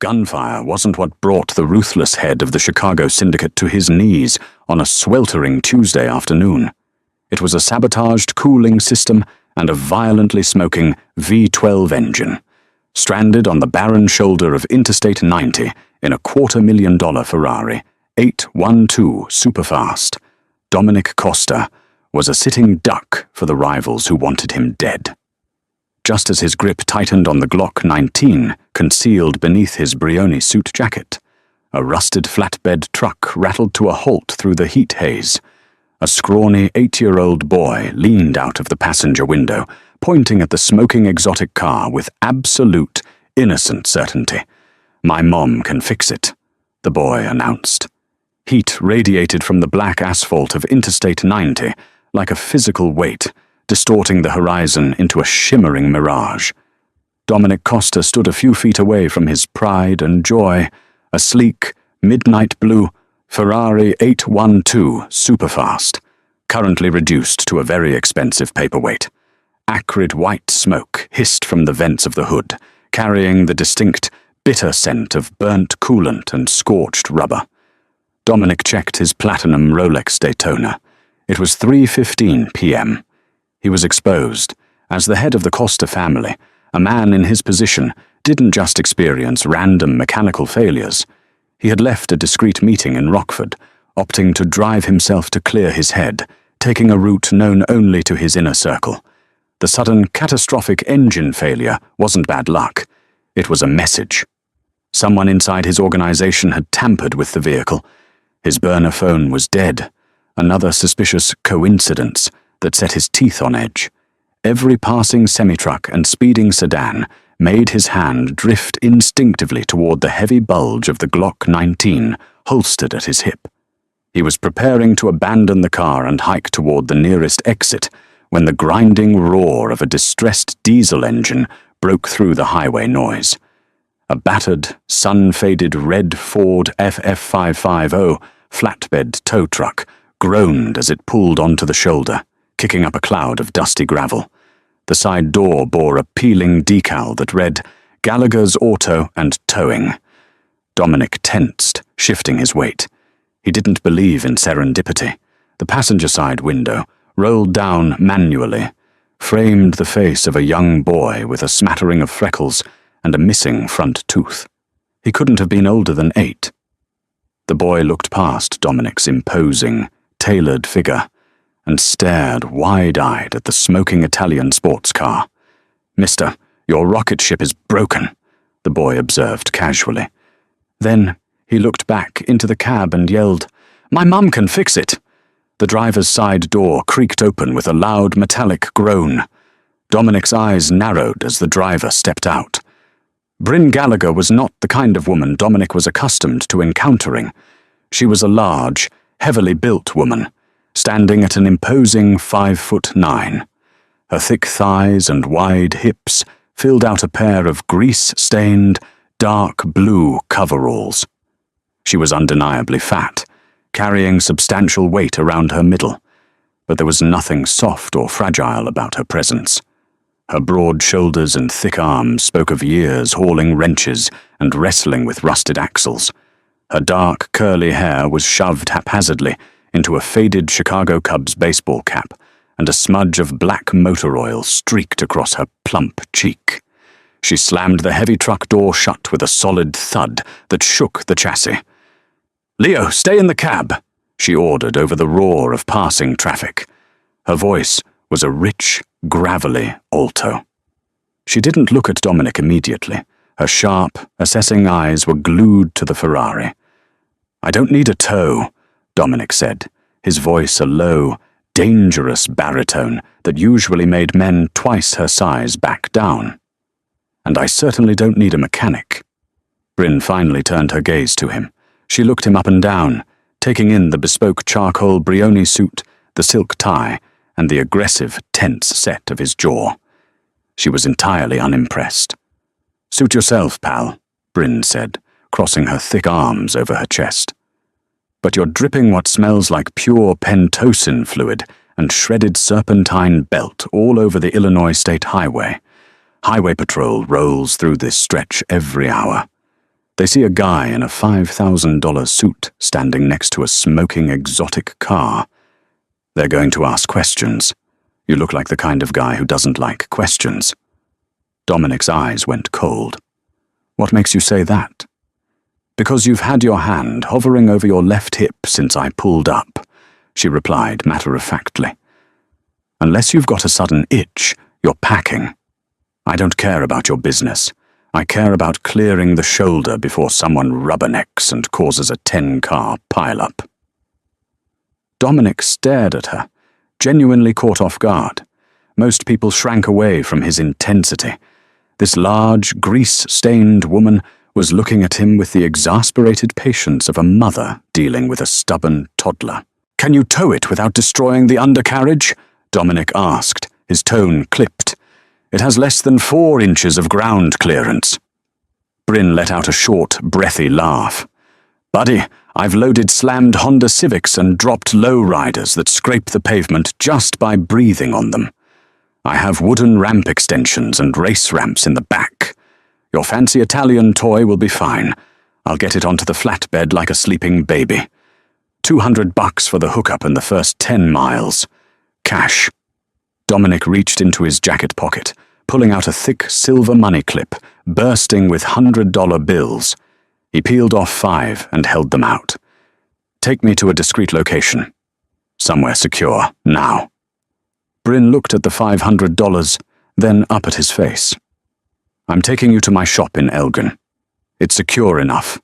Gunfire wasn't what brought the ruthless head of the Chicago syndicate to his knees on a sweltering Tuesday afternoon. It was a sabotaged cooling system and a violently smoking V12 engine, stranded on the barren shoulder of Interstate 90 in a $250,000 Ferrari 812 superfast. Dominic Costa was a sitting duck for the rivals who wanted him dead. Just as his grip tightened on the Glock 19 concealed beneath his Brioni suit jacket, a rusted flatbed truck rattled to a halt through the heat haze. A scrawny 8-year-old boy leaned out of the passenger window, pointing at the smoking exotic car with absolute, innocent certainty. "My mom can fix it," the boy announced. Heat radiated from the black asphalt of Interstate 90 like a physical weight, distorting the horizon into a shimmering mirage. Dominic Costa stood a few feet away from his pride and joy, a sleek, midnight blue Ferrari 812 superfast, currently reduced to a very expensive paperweight. Acrid white smoke hissed from the vents of the hood, carrying the distinct, bitter scent of burnt coolant and scorched rubber. Dominic checked his platinum Rolex Daytona. It was 3:15 p.m. He was exposed. As the head of the Costa family, a man in his position didn't just experience random mechanical failures. He had left a discreet meeting in Rockford, opting to drive himself to clear his head, taking a route known only to his inner circle. The sudden catastrophic engine failure wasn't bad luck. It was a message. Someone inside his organization had tampered with the vehicle. His burner phone was dead. Another suspicious coincidence that set his teeth on edge. Every passing semi-truck and speeding sedan made his hand drift instinctively toward the heavy bulge of the Glock 19 holstered at his hip. He was preparing to abandon the car and hike toward the nearest exit when the grinding roar of a distressed diesel engine broke through the highway noise. A battered, sun-faded red Ford FF550 flatbed tow truck groaned as it pulled onto the shoulder, kicking up a cloud of dusty gravel. The side door bore a peeling decal that read, "Gallagher's Auto and Towing." Dominic tensed, shifting his weight. He didn't believe in serendipity. The passenger side window, rolled down manually, framed the face of a young boy with a smattering of freckles and a missing front tooth. He couldn't have been older than 8. The boy looked past Dominic's imposing, tailored figure and stared wide-eyed at the smoking Italian sports car. "Mister, your rocket ship is broken," the boy observed casually. Then he looked back into the cab and yelled, "My mum can fix it!" The driver's side door creaked open with a loud metallic groan. Dominic's eyes narrowed as the driver stepped out. Bryn Gallagher was not the kind of woman Dominic was accustomed to encountering. She was a large, heavily built woman, standing at an imposing 5'9". Her thick thighs and wide hips filled out a pair of grease-stained, dark blue coveralls. She was undeniably fat, carrying substantial weight around her middle, but there was nothing soft or fragile about her presence. Her broad shoulders and thick arms spoke of years hauling wrenches and wrestling with rusted axles. Her dark, curly hair was shoved haphazardly into a faded Chicago Cubs baseball cap, and a smudge of black motor oil streaked across her plump cheek. She slammed the heavy truck door shut with a solid thud that shook the chassis. "Leo, stay in the cab," she ordered over the roar of passing traffic. Her voice was a rich, gravelly alto. She didn't look at Dominic immediately. Her sharp, assessing eyes were glued to the Ferrari. "I don't need a tow," Dominic said, his voice a low, dangerous baritone that usually made men twice her size back down. "And I certainly don't need a mechanic." Bryn finally turned her gaze to him. She looked him up and down, taking in the bespoke charcoal Brioni suit, the silk tie, and the aggressive, tense set of his jaw. She was entirely unimpressed. "Suit yourself, pal," Bryn said, crossing her thick arms over her chest. "But you're dripping what smells like pure pentosin fluid and shredded serpentine belt all over the Illinois State Highway. Highway patrol rolls through this stretch every hour." They see a guy in a $5,000 suit standing next to a smoking exotic car. They're going to ask questions. You look like the kind of guy who doesn't like questions. Dominic's eyes went cold. What makes you say that? Because you've had your hand hovering over your left hip since I pulled up, she replied matter-of-factly. Unless you've got a sudden itch, you're packing. I don't care about your business. I care about clearing the shoulder before someone rubbernecks and causes a 10-car pileup. Dominic stared at her, genuinely caught off guard. Most people shrank away from his intensity. This large, grease-stained woman was looking at him with the exasperated patience of a mother dealing with a stubborn toddler. "Can you tow it without destroying the undercarriage?" Dominic asked, his tone clipped. "It has less than 4 inches of ground clearance." Bryn let out a short, breathy laugh. "Buddy, I've loaded slammed Honda Civics and dropped low-riders that scrape the pavement just by breathing on them. I have wooden ramp extensions and race ramps in the back. Your fancy Italian toy will be fine. I'll get it onto the flatbed like a sleeping baby. $200 for the hookup and the first 10 miles. Cash." Dominic reached into his jacket pocket, pulling out a thick silver money clip, bursting with $100 bills. He peeled off 5 and held them out. "Take me to a discreet location. Somewhere secure, now." Bryn looked at the $500, then up at his face. "I'm taking you to my shop in Elgin. It's secure enough.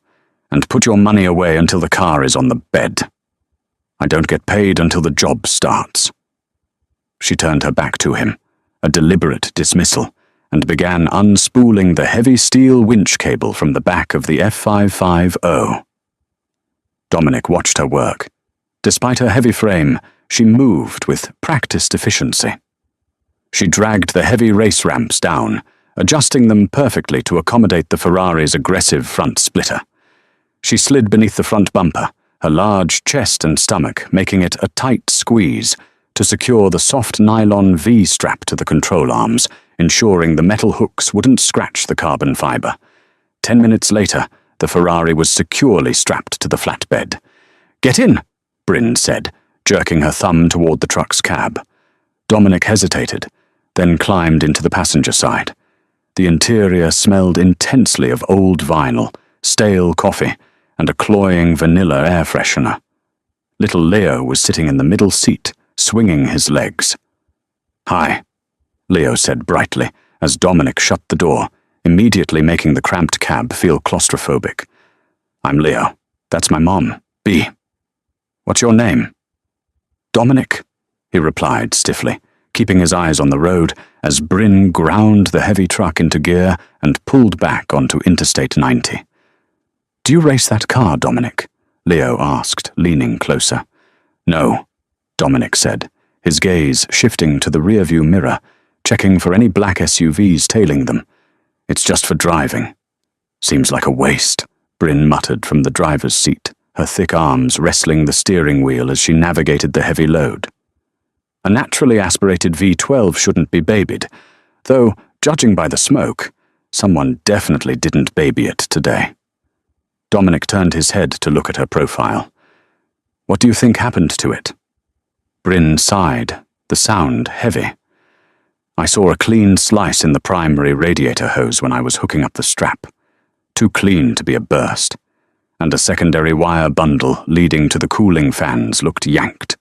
And put your money away until the car is on the bed. I don't get paid until the job starts." She turned her back to him, a deliberate dismissal, and began unspooling the heavy steel winch cable from the back of the F550. Dominic watched her work. Despite her heavy frame, she moved with practiced efficiency. She dragged the heavy race ramps down, adjusting them perfectly to accommodate the Ferrari's aggressive front splitter. She slid beneath the front bumper, her large chest and stomach making it a tight squeeze to secure the soft nylon V-strap to the control arms, ensuring the metal hooks wouldn't scratch the carbon fiber. 10 minutes later, the Ferrari was securely strapped to the flatbed. "Get in," Bryn said, jerking her thumb toward the truck's cab. Dominic hesitated, then climbed into the passenger side. The interior smelled intensely of old vinyl, stale coffee, and a cloying vanilla air freshener. Little Leo was sitting in the middle seat, swinging his legs. "Hi," Leo said brightly, as Dominic shut the door, immediately making the cramped cab feel claustrophobic. "I'm Leo. That's my mom, B. What's your name?" "Dominic," he replied stiffly, keeping his eyes on the road as Bryn ground the heavy truck into gear and pulled back onto Interstate 90. "Do you race that car, Dominic?" Leo asked, leaning closer. "No," Dominic said, his gaze shifting to the rearview mirror, checking for any black SUVs tailing them. "It's just for driving." "Seems like a waste," Bryn muttered from the driver's seat, her thick arms wrestling the steering wheel as she navigated the heavy load. A naturally aspirated V12 shouldn't be babied, though, judging by the smoke, someone definitely didn't baby it today. Dominic turned his head to look at her profile. "What do you think happened to it?" Bryn sighed, the sound heavy. "I saw a clean slice in the primary radiator hose when I was hooking up the strap. Too clean to be a burst. And a secondary wire bundle leading to the cooling fans looked yanked.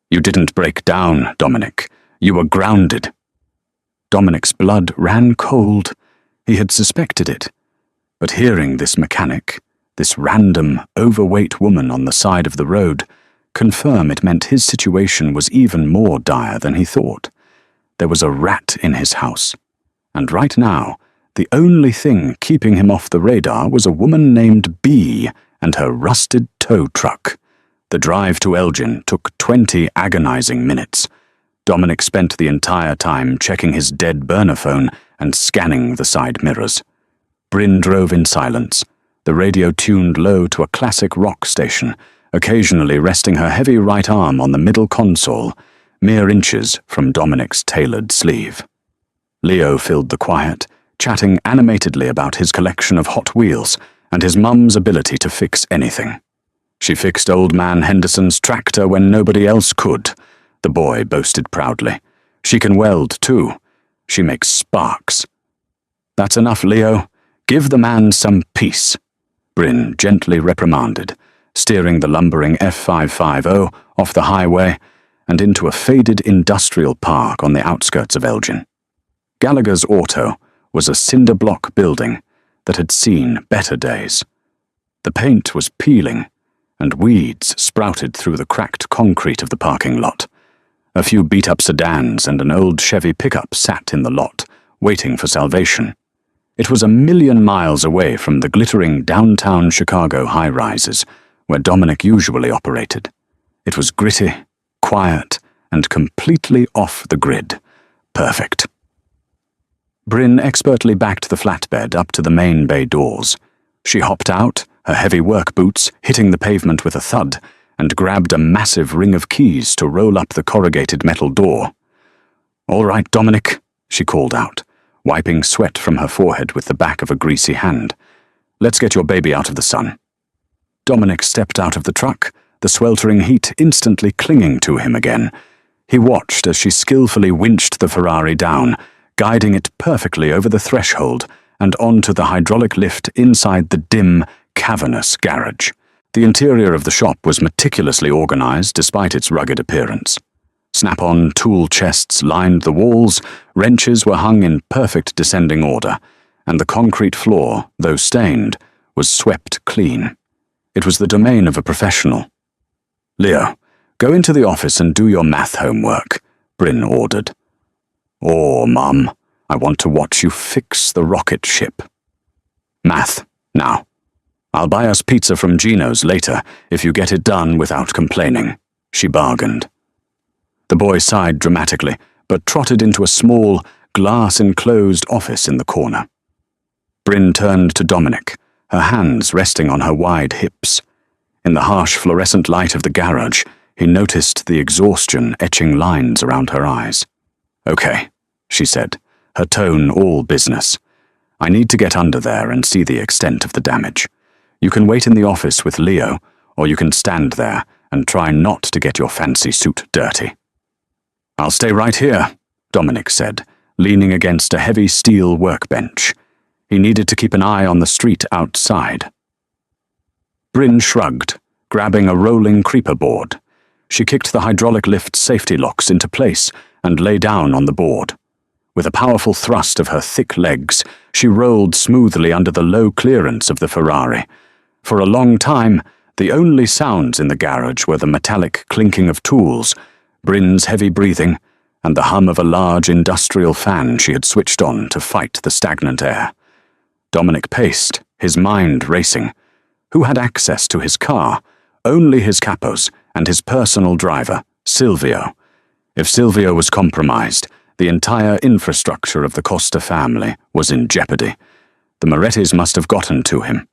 You didn't break down, Dominic. You were grounded." Dominic's blood ran cold. He had suspected it. But hearing this mechanic, this random, overweight woman on the side of the road, confirm it meant his situation was even more dire than he thought. There was a rat in his house. And right now, the only thing keeping him off the radar was a woman named B and her rusted tow truck. The drive to Elgin took 20 agonizing minutes. Dominic spent the entire time checking his dead burner phone and scanning the side mirrors. Bryn drove in silence, the radio tuned low to a classic rock station, occasionally resting her heavy right arm on the middle console, mere inches from Dominic's tailored sleeve. Leo filled the quiet, chatting animatedly about his collection of Hot Wheels and his mum's ability to fix anything. She fixed old man Henderson's tractor when nobody else could, the boy boasted proudly. She can weld, too. She makes sparks. That's enough, Leo. Give the man some peace, Bryn gently reprimanded, steering the lumbering F550 off the highway and into a faded industrial park on the outskirts of Elgin. Gallagher's Auto was a cinder-block building that had seen better days. The paint was peeling, and weeds sprouted through the cracked concrete of the parking lot. A few beat-up sedans and an old Chevy pickup sat in the lot, waiting for salvation. It was 1,000,000 miles away from the glittering downtown Chicago high-rises, where Dominic usually operated. It was gritty, quiet, and completely off the grid. Perfect. Bryn expertly backed the flatbed up to the main bay doors. She hopped out, her heavy work boots hitting the pavement with a thud, and grabbed a massive ring of keys to roll up the corrugated metal door. "All right, Dominic," she called out, wiping sweat from her forehead with the back of a greasy hand. "Let's get your baby out of the sun." Dominic stepped out of the truck, the sweltering heat instantly clinging to him again. He watched as she skillfully winched the Ferrari down, guiding it perfectly over the threshold and onto the hydraulic lift inside the dim, cavernous garage. The interior of the shop was meticulously organized despite its rugged appearance. Snap-on tool chests lined the walls, wrenches were hung in perfect descending order, and the concrete floor, though stained, was swept clean. It was the domain of a professional. "Leo, go into the office and do your math homework," Bryn ordered. "Oh, Mum, I want to watch you fix the rocket ship." "Math, now. I'll buy us pizza from Gino's later if you get it done without complaining," she bargained. The boy sighed dramatically, but trotted into a small, glass-enclosed office in the corner. Bryn turned to Dominic, her hands resting on her wide hips. In the harsh fluorescent light of the garage, he noticed the exhaustion etching lines around her eyes. "Okay," she said, her tone all business. "I need to get under there and see the extent of the damage. You can wait in the office with Leo, or you can stand there and try not to get your fancy suit dirty." "I'll stay right here," Dominic said, leaning against a heavy steel workbench. He needed to keep an eye on the street outside. Bryn shrugged, grabbing a rolling creeper board. She kicked the hydraulic lift's safety locks into place and lay down on the board. With a powerful thrust of her thick legs, she rolled smoothly under the low clearance of the Ferrari. For a long time, the only sounds in the garage were the metallic clinking of tools, Bryn's heavy breathing, and the hum of a large industrial fan she had switched on to fight the stagnant air. Dominic paced, his mind racing. Who had access to his car? Only his capos and his personal driver, Silvio. If Silvio was compromised, the entire infrastructure of the Costa family was in jeopardy. The Morettis must have gotten to him.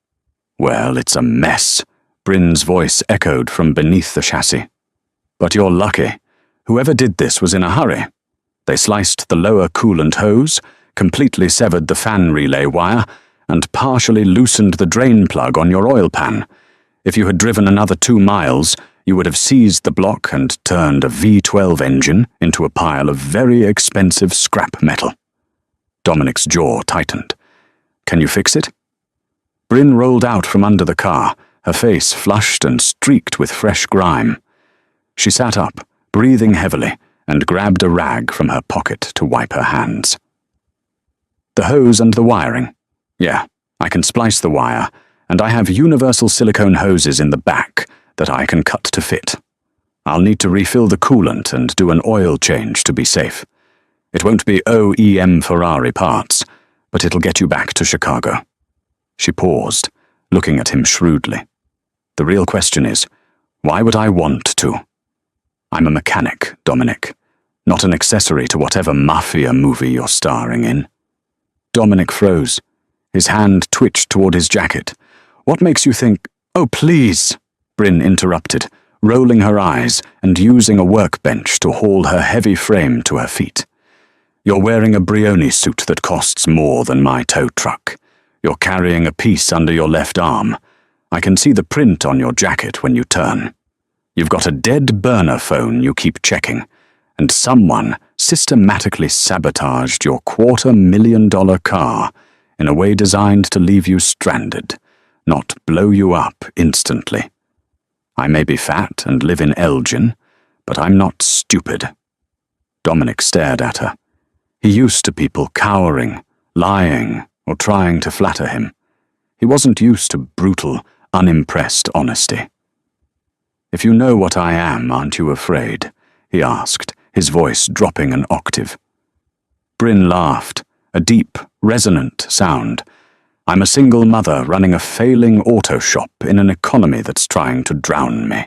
"Well, it's a mess," Bryn's voice echoed from beneath the chassis. "But you're lucky. Whoever did this was in a hurry. They sliced the lower coolant hose, completely severed the fan relay wire, and partially loosened the drain plug on your oil pan. If you had driven another 2 miles, you would have seized the block and turned a V12 engine into a pile of very expensive scrap metal." Dominic's jaw tightened. "Can you fix it?" Bryn rolled out from under the car, her face flushed and streaked with fresh grime. She sat up, breathing heavily, and grabbed a rag from her pocket to wipe her hands. "The hose and the wiring. Yeah, I can splice the wire, and I have universal silicone hoses in the back that I can cut to fit. I'll need to refill the coolant and do an oil change to be safe. It won't be OEM Ferrari parts, but it'll get you back to Chicago." She paused, looking at him shrewdly. "The real question is, why would I want to? I'm a mechanic, Dominic, not an accessory to whatever mafia movie you're starring in." Dominic froze. His hand twitched toward his jacket. "What makes you think—" "Oh, please," Bryn interrupted, rolling her eyes and using a workbench to haul her heavy frame to her feet. "You're wearing a Brioni suit that costs more than my tow truck. You're carrying a piece under your left arm. I can see the print on your jacket when you turn. You've got a dead burner phone you keep checking, and someone systematically sabotaged your $250,000 car in a way designed to leave you stranded, not blow you up instantly. I may be fat and live in Elgin, but I'm not stupid. Dominic stared at her. He used to people cowering, lying, or trying to flatter him. He wasn't used to brutal, unimpressed honesty. "If you know what I am, aren't you afraid?" he asked, his voice dropping an octave. Bryn laughed, a deep, resonant sound. "I'm a single mother running a failing auto shop in an economy that's trying to drown me.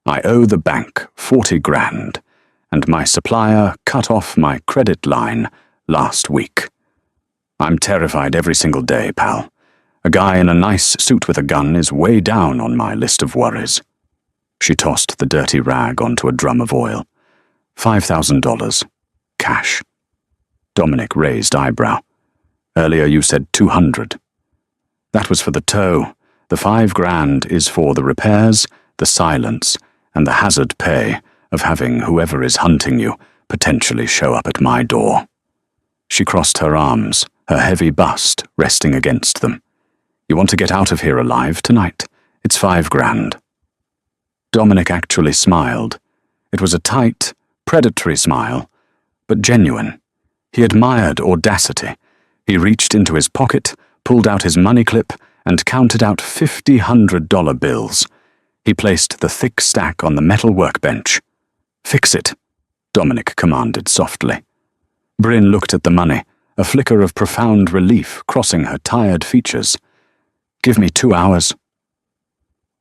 I owe the bank 40 grand, and my supplier cut off my credit line last week. I'm terrified every single day, pal. A guy in a nice suit with a gun is way down on my list of worries." She tossed the dirty rag onto a drum of oil. $5,000. Cash. Dominic raised eyebrow. "Earlier you said 200. That was for the tow. The 5 grand is for the repairs, the silence, and the hazard pay of having whoever is hunting you potentially show up at my door." She crossed her arms, her heavy bust resting against them. "You want to get out of here alive tonight? It's 5 grand. Dominic actually smiled. It was a tight, predatory smile, but genuine. He admired audacity. He reached into his pocket, pulled out his money clip, and counted out 50 $100 bills. He placed the thick stack on the metal workbench. "Fix it," Dominic commanded softly. Bryn looked at the money, a flicker of profound relief crossing her tired features. "Give me 2 hours."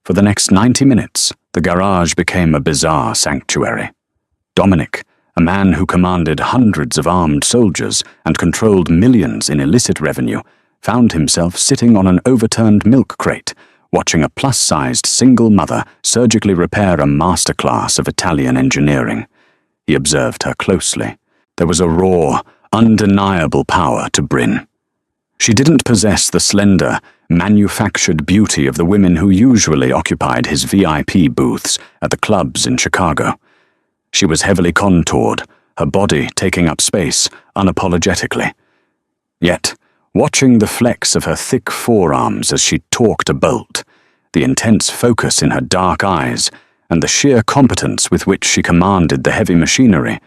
For the next 90 minutes, the garage became a bizarre sanctuary. Dominic, a man who commanded hundreds of armed soldiers and controlled millions in illicit revenue, found himself sitting on an overturned milk crate, watching a plus-sized single mother surgically repair a masterclass of Italian engineering. He observed her closely. There was a raw, undeniable power to Bryn. She didn't possess the slender, manufactured beauty of the women who usually occupied his VIP booths at the clubs in Chicago. She was heavily contoured, her body taking up space unapologetically. Yet, watching the flex of her thick forearms as she torqued a bolt, the intense focus in her dark eyes, and the sheer competence with which she commanded the heavy machinery,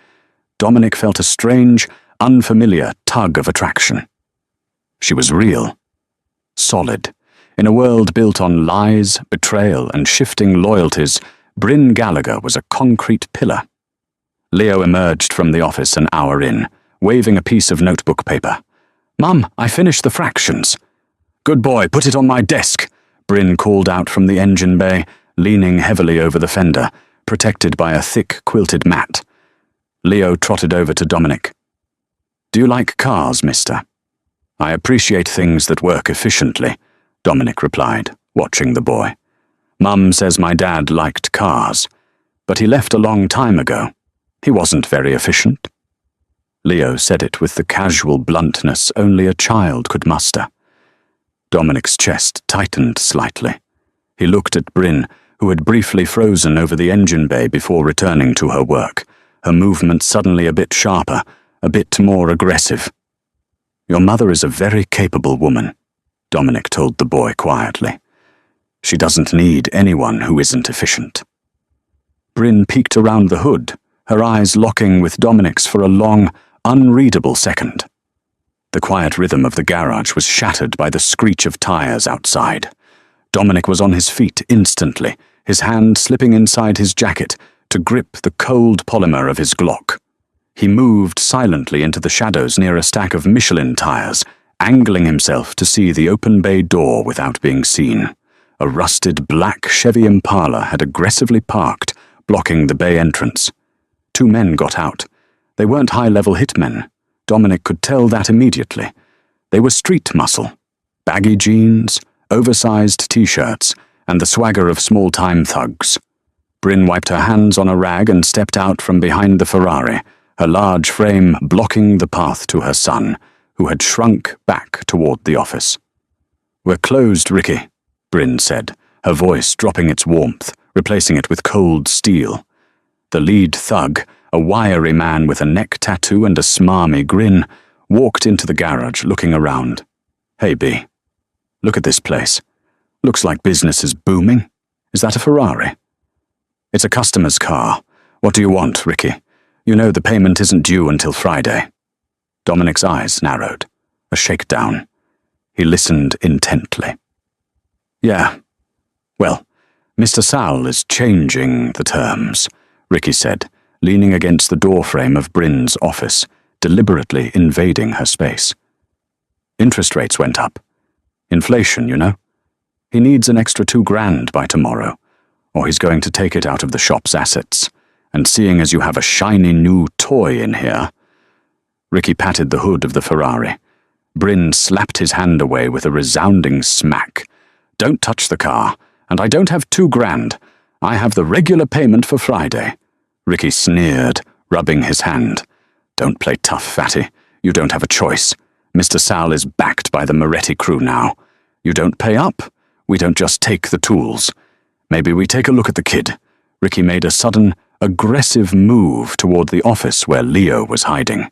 Dominic felt a strange, unfamiliar tug of attraction. She was real. Solid. In a world built on lies, betrayal, and shifting loyalties, Bryn Gallagher was a concrete pillar. Leo emerged from the office an hour in, waving a piece of notebook paper. "Mum, I finished the fractions." "Good boy, put it on my desk," Bryn called out from the engine bay, leaning heavily over the fender, protected by a thick quilted mat. Leo trotted over to Dominic. "Do you like cars, mister?" "I appreciate things that work efficiently," Dominic replied, watching the boy. "Mum says my dad liked cars, but he left a long time ago. He wasn't very efficient." Leo said it with the casual bluntness only a child could muster. Dominic's chest tightened slightly. He looked at Bryn, who had briefly frozen over the engine bay before returning to her work, her movement suddenly a bit sharper, a bit more aggressive. "Your mother is a very capable woman," Dominic told the boy quietly. "She doesn't need anyone who isn't efficient." Bryn peeked around the hood, her eyes locking with Dominic's for a long, unreadable second. The quiet rhythm of the garage was shattered by the screech of tires outside. Dominic was on his feet instantly, his hand slipping inside his jacket to grip the cold polymer of his Glock. He moved silently into the shadows near a stack of Michelin tires, angling himself to see the open bay door without being seen. A rusted black Chevy Impala had aggressively parked, blocking the bay entrance. 2 men got out. They weren't high-level hitmen. Dominic could tell that immediately. They were street muscle. Baggy jeans, oversized t-shirts, and the swagger of small-time thugs. Bryn wiped her hands on a rag and stepped out from behind the Ferrari, her large frame blocking the path to her son, who had shrunk back toward the office. "We're closed, Ricky," Bryn said, her voice dropping its warmth, replacing it with cold steel. The lead thug, a wiry man with a neck tattoo and a smarmy grin, walked into the garage looking around. "Hey, B. Look at this place. Looks like business is booming. Is that a Ferrari?" "It's a customer's car. What do you want, Ricky? You know the payment isn't due until Friday." Dominic's eyes narrowed. A shakedown. He listened intently. "Yeah. Well, Mr. Sal is changing the terms," Ricky said, leaning against the doorframe of Bryn's office, deliberately invading her space. "Interest rates went up. Inflation, you know. He needs an extra $2,000 by tomorrow, or he's going to take it out of the shop's assets. And seeing as you have a shiny new toy in here..." Ricky patted the hood of the Ferrari. Bryn slapped his hand away with a resounding smack. "Don't touch the car, and I don't have $2,000. I have the regular payment for Friday." Ricky sneered, rubbing his hand. "Don't play tough, fatty. You don't have a choice. Mr. Sal is backed by the Moretti crew now. You don't pay up. We don't just take the tools. Maybe we take a look at the kid." Ricky made a sudden, aggressive move toward the office where Leo was hiding.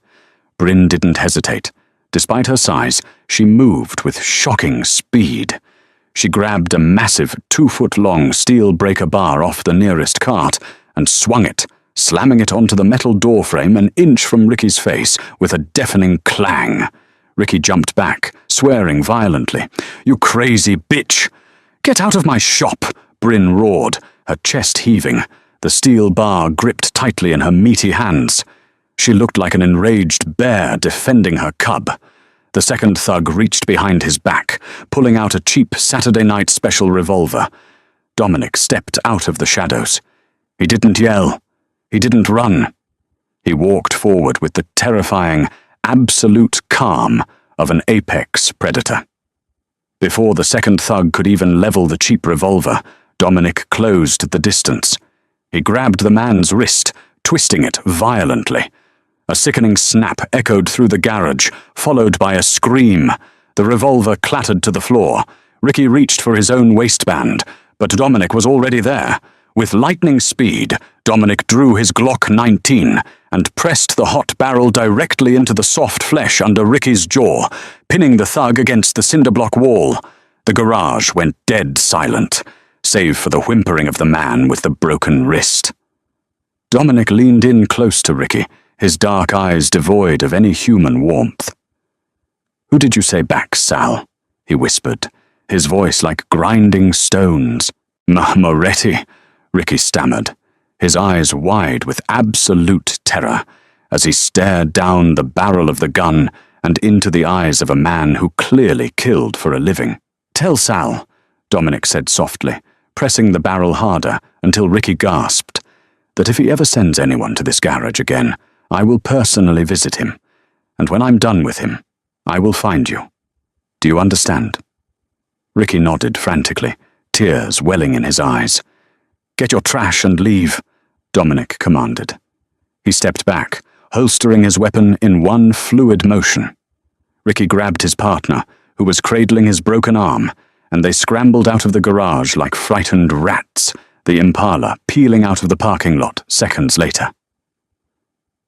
Bryn didn't hesitate. Despite her size, she moved with shocking speed. She grabbed a massive 2-foot-long steel breaker bar off the nearest cart and swung it, slamming it onto the metal doorframe an inch from Ricky's face with a deafening clang. Ricky jumped back, swearing violently. "You crazy bitch! Get out of my shop!" Bryn roared, her chest heaving, the steel bar gripped tightly in her meaty hands. She looked like an enraged bear defending her cub. The second thug reached behind his back, pulling out a cheap Saturday night special revolver. Dominic stepped out of the shadows. He didn't yell. He didn't run. He walked forward with the terrifying, absolute calm of an apex predator. Before the second thug could even level the cheap revolver, Dominic closed the distance. He grabbed the man's wrist, twisting it violently. A sickening snap echoed through the garage, followed by a scream. The revolver clattered to the floor. Ricky reached for his own waistband, but Dominic was already there. With lightning speed, Dominic drew his Glock 19 and pressed the hot barrel directly into the soft flesh under Ricky's jaw, pinning the thug against the cinderblock wall. The garage went dead silent, save for the whimpering of the man with the broken wrist. Dominic leaned in close to Ricky, his dark eyes devoid of any human warmth. "Who did you say back, Sal?" he whispered, his voice like grinding stones. "Moretti," Ricky stammered, his eyes wide with absolute terror as he stared down the barrel of the gun and into the eyes of a man who clearly killed for a living. "Tell Sal," Dominic said softly, pressing the barrel harder until Ricky gasped, "that if he ever sends anyone to this garage again, I will personally visit him, and when I'm done with him, I will find you. Do you understand?" Ricky nodded frantically, tears welling in his eyes. "Get your trash and leave," Dominic commanded. He stepped back, holstering his weapon in one fluid motion. Ricky grabbed his partner, who was cradling his broken arm, and they scrambled out of the garage like frightened rats, the Impala peeling out of the parking lot seconds later.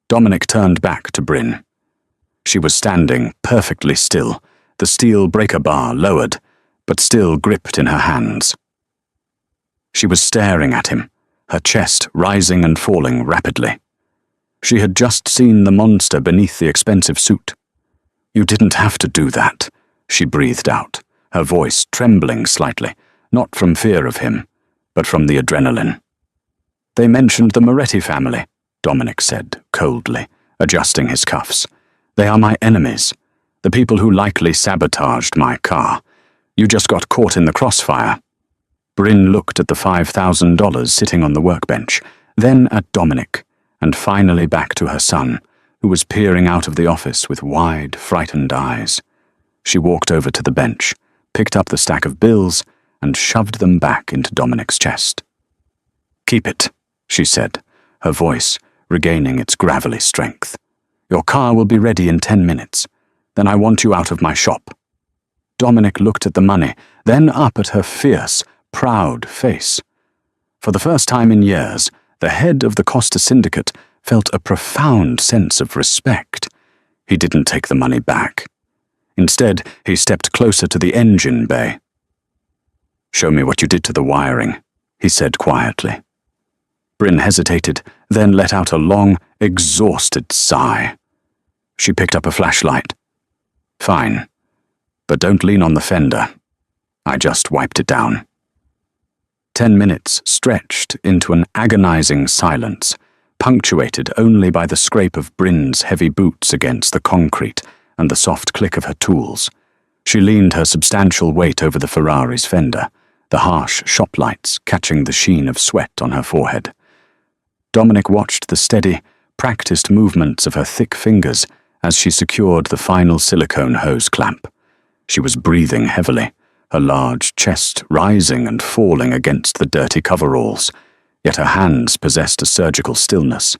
Dominic turned back to Bryn. She was standing perfectly still, the steel breaker bar lowered, but still gripped in her hands. She was staring at him, her chest rising and falling rapidly. She had just seen the monster beneath the expensive suit. "You didn't have to do that," she breathed out, her voice trembling slightly, not from fear of him, but from the adrenaline. "They mentioned the Moretti family," Dominic said, coldly, adjusting his cuffs. "They are my enemies, the people who likely sabotaged my car. You just got caught in the crossfire." Bryn looked at the $5,000 sitting on the workbench, then at Dominic, and finally back to her son, who was peering out of the office with wide, frightened eyes. She walked over to the bench, picked up the stack of bills, and shoved them back into Dominic's chest. "Keep it," she said, her voice regaining its gravelly strength. "Your car will be ready in 10 minutes. Then I want you out of my shop." Dominic looked at the money, then up at her fierce, proud face. For the first time in years, the head of the Costa Syndicate felt a profound sense of respect. He didn't take the money back. Instead, he stepped closer to the engine bay. "Show me what you did to the wiring," he said quietly. Bryn hesitated, then let out a long, exhausted sigh. She picked up a flashlight. "Fine, but don't lean on the fender. I just wiped it down." 10 minutes stretched into an agonizing silence, punctuated only by the scrape of Bryn's heavy boots against the concrete and the soft click of her tools. She leaned her substantial weight over the Ferrari's fender, the harsh shop lights catching the sheen of sweat on her forehead. Dominic watched the steady, practiced movements of her thick fingers as she secured the final silicone hose clamp. She was breathing heavily, her large chest rising and falling against the dirty coveralls, yet her hands possessed a surgical stillness.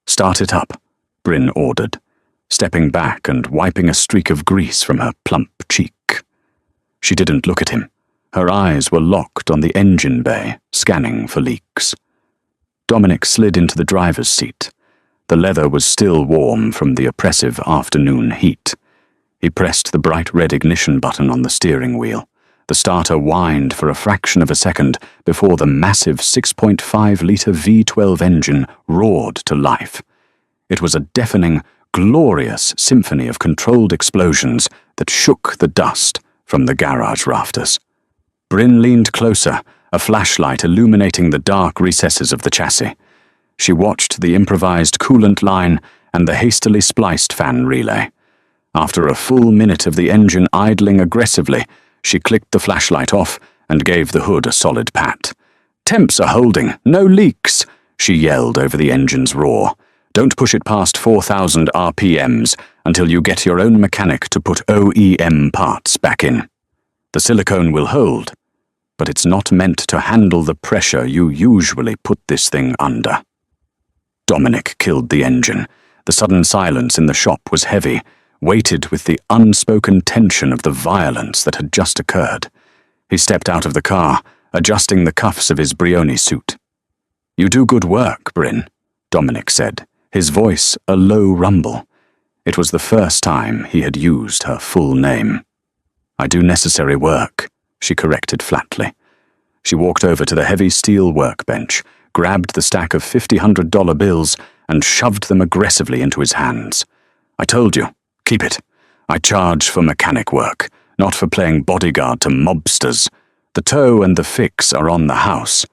"Start it up," Bryn ordered, stepping back and wiping a streak of grease from her plump cheek. She didn't look at him. Her eyes were locked on the engine bay, scanning for leaks. Dominic slid into the driver's seat. The leather was still warm from the oppressive afternoon heat. He pressed the bright red ignition button on the steering wheel. The starter whined for a fraction of a second before the massive 6.5-litre V12 engine roared to life. It was a deafening, glorious symphony of controlled explosions that shook the dust from the garage rafters. Bryn leaned closer, a flashlight illuminating the dark recesses of the chassis. She watched the improvised coolant line and the hastily spliced fan relay. After a full minute of the engine idling aggressively, she clicked the flashlight off and gave the hood a solid pat. "Temps are holding, no leaks," she yelled over the engine's roar. "Don't push it past 4,000 RPMs until you get your own mechanic to put OEM parts back in. The silicone will hold, but it's not meant to handle the pressure you usually put this thing under." Dominic killed the engine. The sudden silence in the shop was heavy, weighted with the unspoken tension of the violence that had just occurred. He stepped out of the car, adjusting the cuffs of his Brioni suit. "You do good work, Bryn," Dominic said, his voice a low rumble. It was the first time he had used her full name. "I do necessary work," she corrected flatly. She walked over to the heavy steel workbench, grabbed the stack of $50 bills, and shoved them aggressively into his hands. "I told you. Keep it. I charge for mechanic work, not for playing bodyguard to mobsters. The tow and the fix are on the house.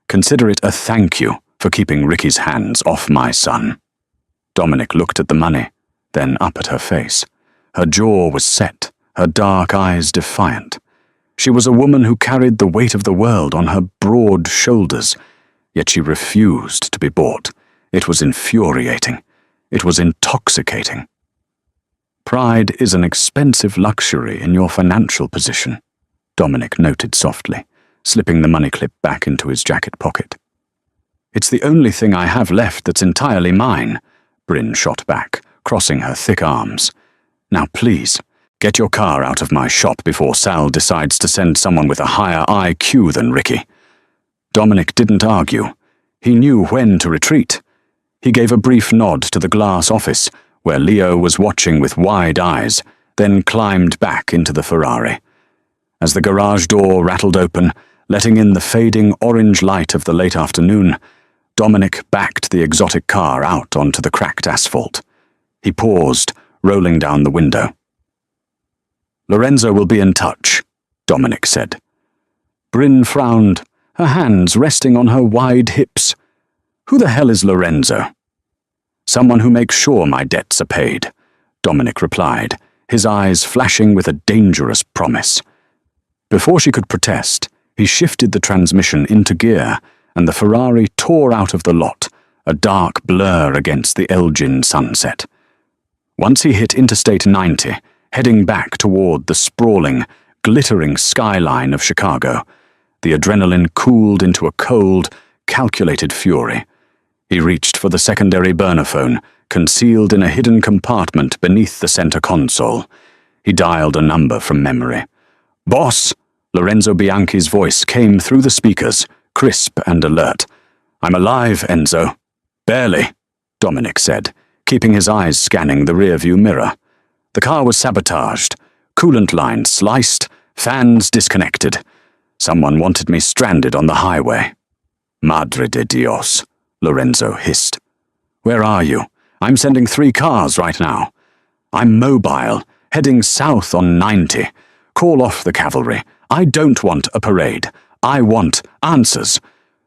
Consider it a thank you for keeping Ricky's hands off my son." Dominic looked at the money, then up at her face. Her jaw was set, her dark eyes defiant. She was a woman who carried the weight of the world on her broad shoulders, yet she refused to be bought. It was infuriating. It was intoxicating. "Pride is an expensive luxury in your financial position," Dominic noted softly, slipping the money clip back into his jacket pocket. "It's the only thing I have left that's entirely mine," Bryn shot back, crossing her thick arms. "Now please, get your car out of my shop before Sal decides to send someone with a higher IQ than Ricky." Dominic didn't argue. He knew when to retreat. He gave a brief nod to the glass office, where Leo was watching with wide eyes, then climbed back into the Ferrari. As the garage door rattled open, letting in the fading orange light of the late afternoon, Dominic backed the exotic car out onto the cracked asphalt. He paused, rolling down the window. "Lorenzo will be in touch," Dominic said. Bryn frowned, her hands resting on her wide hips. "Who the hell is Lorenzo?" "Someone who makes sure my debts are paid," Dominic replied, his eyes flashing with a dangerous promise. Before she could protest, he shifted the transmission into gear, and the Ferrari tore out of the lot, a dark blur against the Elgin sunset. Once he hit Interstate 90, heading back toward the sprawling, glittering skyline of Chicago, the adrenaline cooled into a cold, calculated fury. He reached for the secondary burner phone, concealed in a hidden compartment beneath the center console. He dialed a number from memory. "Boss!" Lorenzo Bianchi's voice came through the speakers, crisp and alert. "I'm alive, Enzo." "Barely," Dominic said, keeping his eyes scanning the rearview mirror. The car was sabotaged, coolant lines sliced, fans disconnected. Someone wanted me stranded on the highway. "Madre de Dios," Lorenzo hissed. "Where are you? I'm sending 3 cars right now. I'm mobile, heading south on 90. Call off the cavalry. I don't want a parade. I want answers.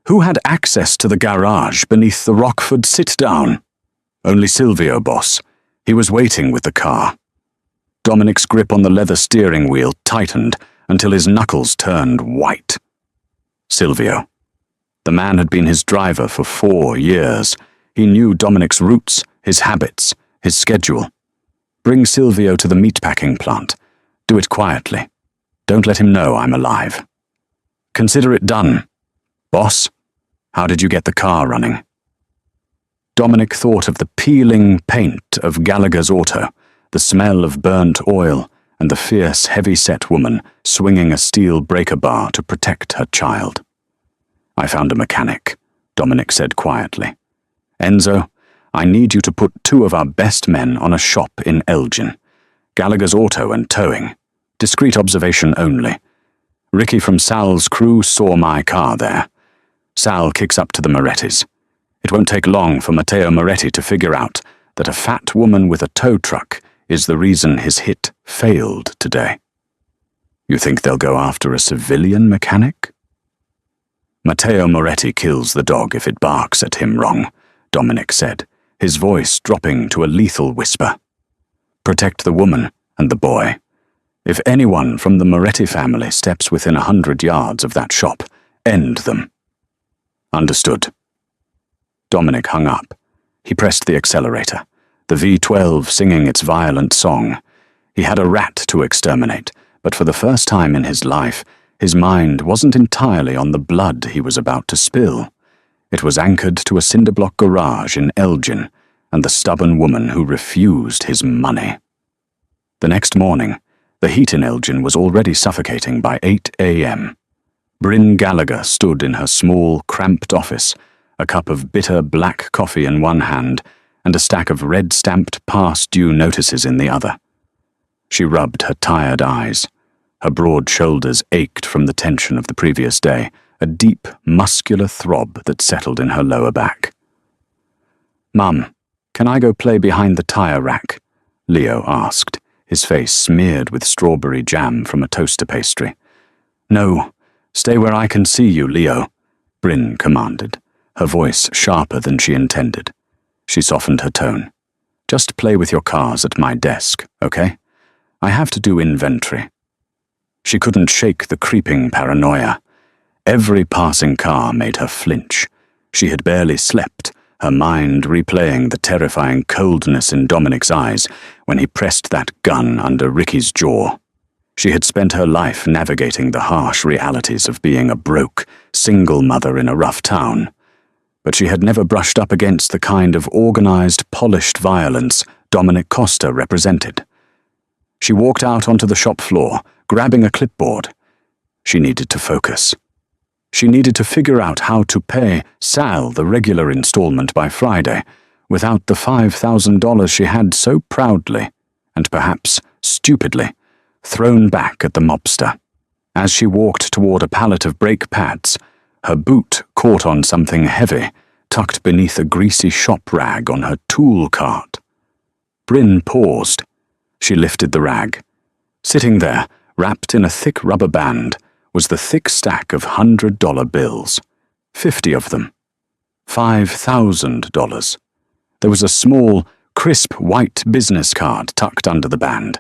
Who had access to the garage beneath the Rockford sit-down?" "Only Silvio, boss. He was waiting with the car." Dominic's grip on the leather steering wheel tightened until his knuckles turned white. Silvio. The man had been his driver for 4 years. He knew Dominic's routes, his habits, his schedule. Bring Silvio to the meatpacking plant. Do it quietly. Don't let him know I'm alive. Consider it done. Boss, how did you get the car running? Dominic thought of the peeling paint of Gallagher's auto, the smell of burnt oil, and the fierce, heavy-set woman swinging a steel breaker bar to protect her child. "I found a mechanic," Dominic said quietly. "Enzo, I need you to put 2 of our best men on a shop in Elgin. Gallagher's auto and towing. Discreet observation only. Ricky from Sal's crew saw my car there. Sal kicks up to the Morettis. It won't take long for Matteo Moretti to figure out that a fat woman with a tow truck is the reason his hit failed today." "You think they'll go after a civilian mechanic?" "Matteo Moretti kills the dog if it barks at him wrong," Dominic said, his voice dropping to a lethal whisper. "Protect the woman and the boy. If anyone from the Moretti family steps within 100 yards of that shop, end them." "Understood." Dominic hung up. He pressed the accelerator, the V12 singing its violent song. He had a rat to exterminate, but for the first time in his life, his mind wasn't entirely on the blood he was about to spill. It was anchored to a cinder-block garage in Elgin and the stubborn woman who refused his money. The next morning, the heat in Elgin was already suffocating by 8 a.m. Bryn Gallagher stood in her small, cramped office, a cup of bitter black coffee in one hand and a stack of red-stamped past-due notices in the other. She rubbed her tired eyes. Her broad shoulders ached from the tension of the previous day, a deep, muscular throb that settled in her lower back. "Mum, can I go play behind the tire rack?" Leo asked, his face smeared with strawberry jam from a toaster pastry. "No, stay where I can see you, Leo," Bryn commanded, her voice sharper than she intended. She softened her tone. "Just play with your cars at my desk, okay? I have to do inventory." She couldn't shake the creeping paranoia. Every passing car made her flinch. She had barely slept, her mind replaying the terrifying coldness in Dominic's eyes when he pressed that gun under Ricky's jaw. She had spent her life navigating the harsh realities of being a broke, single mother in a rough town. But she had never brushed up against the kind of organized, polished violence Dominic Costa represented. She walked out onto the shop floor, grabbing a clipboard. She needed to focus. She needed to figure out how to pay Sal the regular installment by Friday without the $5,000 she had so proudly, and perhaps stupidly, thrown back at the mobster. As she walked toward a pallet of brake pads, her boot caught on something heavy, tucked beneath a greasy shop rag on her tool cart. Bryn paused. She lifted the rag. Sitting there, wrapped in a thick rubber band, was the thick stack of $100 bills. 50 of them. $5,000. There was a small, crisp white business card tucked under the band.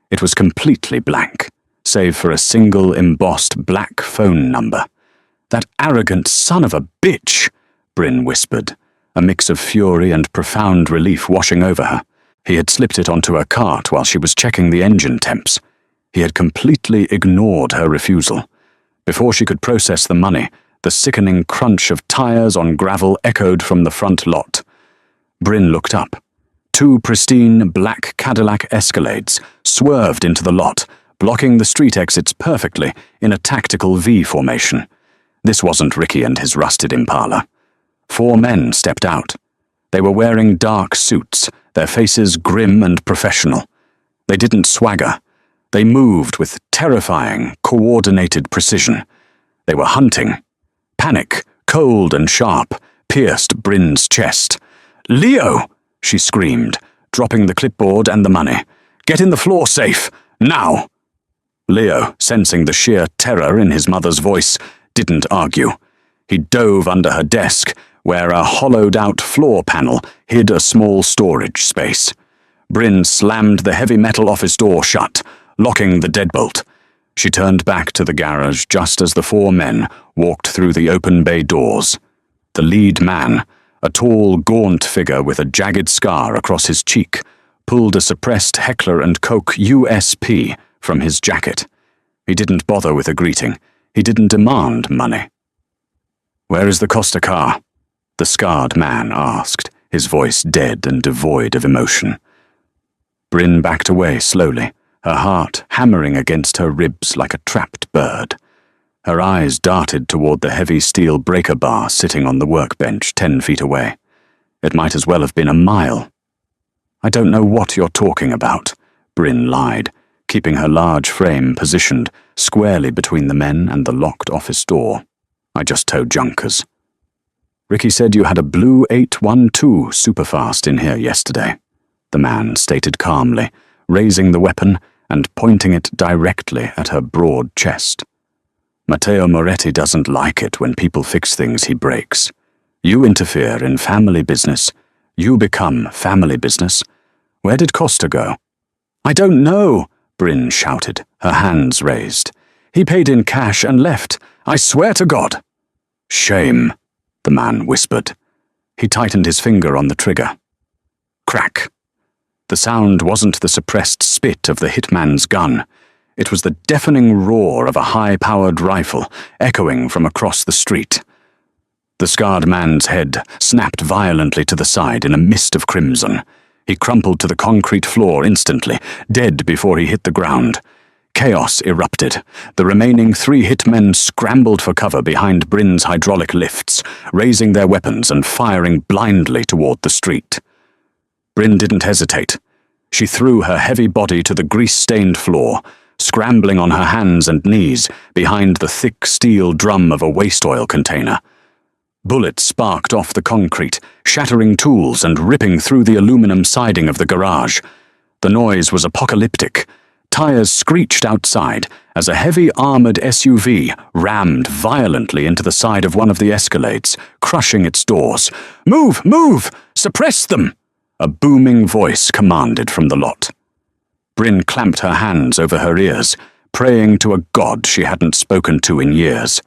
It was completely blank, save for a single embossed black phone number. "That arrogant son of a bitch," Bryn whispered, a mix of fury and profound relief washing over her. He had slipped it onto her cart while she was checking the engine temps. He had completely ignored her refusal. Before she could process the money, the sickening crunch of tires on gravel echoed from the front lot. Bryn looked up. Two pristine black Cadillac Escalades swerved into the lot, blocking the street exits perfectly in a tactical V formation. This wasn't Ricky and his rusted Impala. 4 men stepped out. They were wearing dark suits, their faces grim and professional. They didn't swagger. They moved with terrifying, coordinated precision. They were hunting. Panic, cold and sharp, pierced Bryn's chest. "Leo!" she screamed, dropping the clipboard and the money. "Get in the floor safe, now!" Leo, sensing the sheer terror in his mother's voice, didn't argue. He dove under her desk, where a hollowed-out floor panel hid a small storage space. Bryn slammed the heavy metal office door shut, locking the deadbolt. She turned back to the garage just as the 4 men walked through the open bay doors. The lead man, a tall, gaunt figure with a jagged scar across his cheek, pulled a suppressed Heckler & Koch USP from his jacket. He didn't bother with a greeting. He didn't demand money. "Where is the Costa car?" the scarred man asked, his voice dead and devoid of emotion. Bryn backed away slowly, her heart hammering against her ribs like a trapped bird. Her eyes darted toward the heavy steel breaker bar sitting on the workbench 10 feet away. It might as well have been a mile. "I don't know what you're talking about," Bryn lied, keeping her large frame positioned squarely between the men and the locked office door. "I just towed junkers." "Ricky said you had a blue 812 superfast in here yesterday," the man stated calmly, raising the weapon and pointing it directly at her broad chest. "Matteo Moretti doesn't like it when people fix things he breaks. You interfere in family business. You become family business. Where did Costa go?" "I don't know," Bryn shouted, her hands raised. "He paid in cash and left. I swear to God." "Shame," the man whispered. He tightened his finger on the trigger. Crack. The sound wasn't the suppressed spit of the hitman's gun. It was the deafening roar of a high-powered rifle echoing from across the street. The scarred man's head snapped violently to the side in a mist of crimson. He crumpled to the concrete floor instantly, dead before he hit the ground. Chaos erupted. The remaining 3 hitmen scrambled for cover behind Bryn's hydraulic lifts, raising their weapons and firing blindly toward the street. Bryn didn't hesitate. She threw her heavy body to the grease-stained floor, scrambling on her hands and knees behind the thick steel drum of a waste oil container. Bullets sparked off the concrete, shattering tools and ripping through the aluminum siding of the garage. The noise was apocalyptic. Tires screeched outside as a heavy armored SUV rammed violently into the side of one of the Escalades, crushing its doors. "Move! Move! Suppress them!" a booming voice commanded from the lot. Bryn clamped her hands over her ears, praying to a god she hadn't spoken to in years.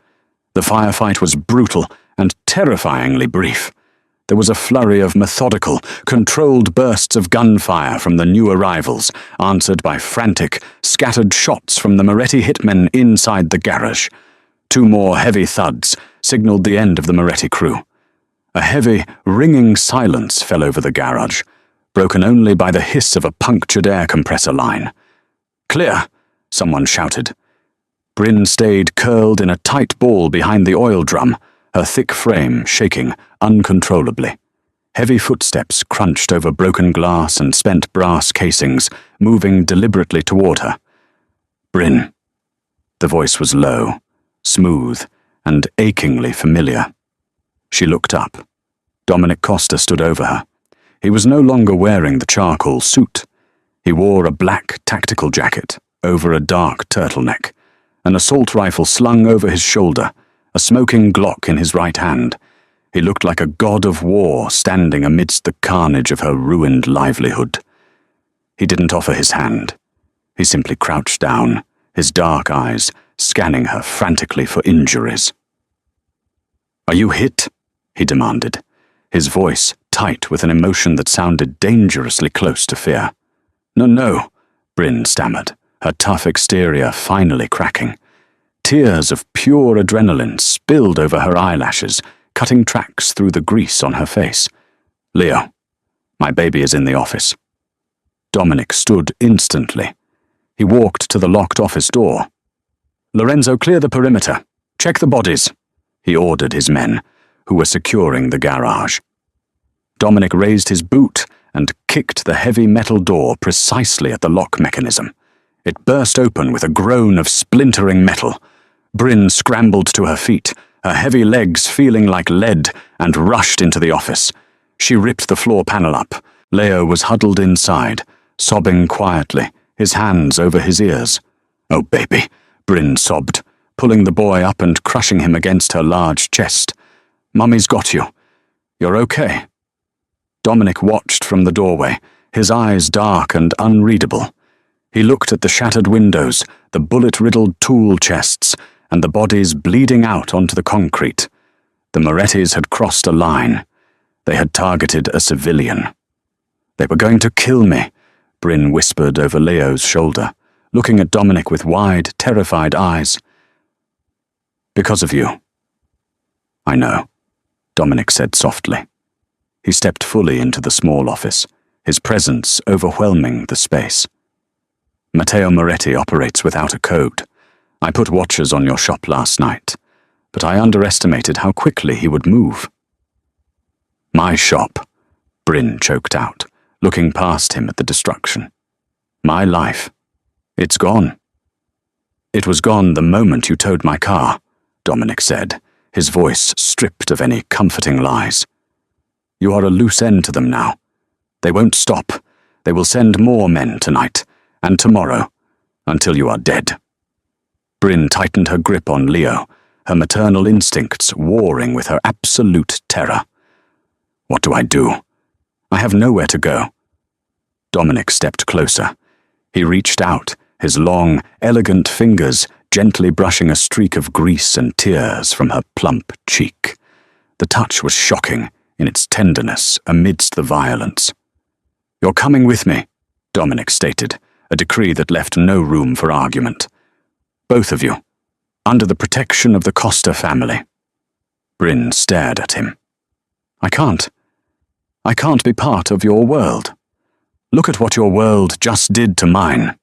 The firefight was brutal and terrifyingly brief. There was a flurry of methodical, controlled bursts of gunfire from the new arrivals, answered by frantic, scattered shots from the Moretti hitmen inside the garage. 2 more heavy thuds signaled the end of the Moretti crew. A heavy, ringing silence fell over the garage, broken only by the hiss of a punctured air compressor line. "Clear!" someone shouted. Bryn stayed curled in a tight ball behind the oil drum, her thick frame shaking uncontrollably. Heavy footsteps crunched over broken glass and spent brass casings, moving deliberately toward her. "Bryn." The voice was low, smooth, and achingly familiar. She looked up. Dominic Costa stood over her. He was no longer wearing the charcoal suit. He wore a black tactical jacket over a dark turtleneck, an assault rifle slung over his shoulder, a smoking Glock in his right hand. He looked like a god of war standing amidst the carnage of her ruined livelihood. He didn't offer his hand. He simply crouched down, his dark eyes scanning her frantically for injuries. "Are you hit?" he demanded, his voice tight with an emotion that sounded dangerously close to fear. No, Bryn stammered, her tough exterior finally cracking. Tears of pure adrenaline spilled over her eyelashes, cutting tracks through the grease on her face. "Leo." My baby is in the office. Dominic stood instantly. He walked to the locked office door. Lorenzo, clear the perimeter. Check the bodies, he ordered his men, who were securing the garage. Dominic raised his boot and kicked the heavy metal door precisely at the lock mechanism. It burst open with a groan of splintering metal. Bryn scrambled to her feet, her heavy legs feeling like lead, and rushed into the office. She ripped the floor panel up. Leo was huddled inside, sobbing quietly, his hands over his ears. "Oh, baby," Bryn sobbed, pulling the boy up and crushing him against her large chest. "Mummy's got you. You're okay." Dominic watched from the doorway, his eyes dark and unreadable. He looked at the shattered windows, the bullet-riddled tool chests, and the bodies bleeding out onto the concrete. The Morettis had crossed a line. They had targeted a civilian. "They were going to kill me," Bryn whispered over Leo's shoulder, looking at Dominic with wide, terrified eyes. "Because of you." "I know," Dominic said softly. He stepped fully into the small office, his presence overwhelming the space. "Matteo Moretti operates without a code. I put watchers on your shop last night, but I underestimated how quickly he would move." "My shop," Bryn choked out, looking past him at the destruction. "My life. It's gone." "It was gone the moment you towed my car," Dominic said, his voice stripped of any comforting lies. "You are a loose end to them now. They won't stop. They will send more men tonight, and tomorrow, until you are dead." Bryn tightened her grip on Leo, her maternal instincts warring with her absolute terror. "What do I do? I have nowhere to go." Dominic stepped closer. He reached out, his long, elegant fingers gently brushing a streak of grease and tears from her plump cheek. The touch was shocking in its tenderness amidst the violence. "You're coming with me," Dominic stated, a decree that left no room for argument. "Both of you, under the protection of the Costa family." Bryn stared at him. I can't be part of your world. Look at what your world just did to mine."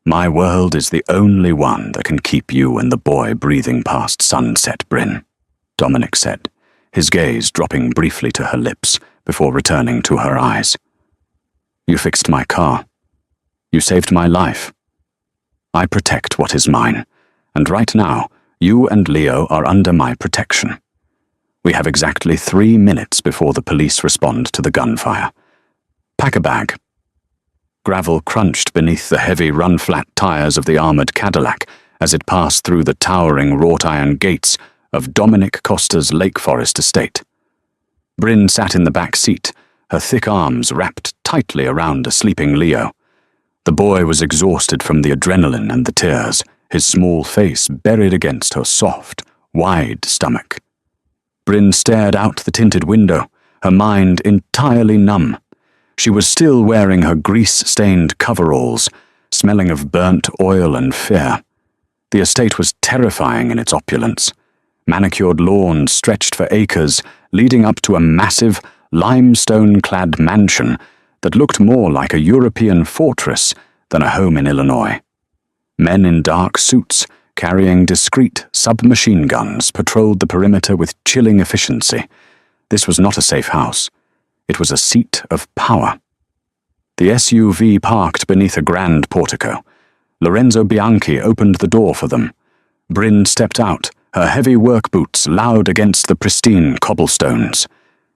"My world is the only one that can keep you and the boy breathing past sunset, Bryn," Dominic said, his gaze dropping briefly to her lips before returning to her eyes. "You fixed my car. You saved my life. I protect what is mine, and right now, you and Leo are under my protection. We have exactly 3 minutes before the police respond to the gunfire. Pack a bag." Gravel crunched beneath the heavy run-flat tires of the armored Cadillac as it passed through the towering wrought-iron gates of Dominic Costa's Lake Forest estate. Bryn sat in the back seat, her thick arms wrapped tightly around a sleeping Leo. The boy was exhausted from the adrenaline and the tears, his small face buried against her soft, wide stomach. Bryn stared out the tinted window, her mind entirely numb. She was still wearing her grease-stained coveralls, smelling of burnt oil and fear. The estate was terrifying in its opulence. Manicured lawns stretched for acres, leading up to a massive, limestone-clad mansion that looked more like a European fortress than a home in Illinois. Men in dark suits, carrying discreet submachine guns, patrolled the perimeter with chilling efficiency. This was not a safe house. It was a seat of power. The SUV parked beneath a grand portico. Lorenzo Bianchi opened the door for them. Bryn stepped out, her heavy work boots loud against the pristine cobblestones.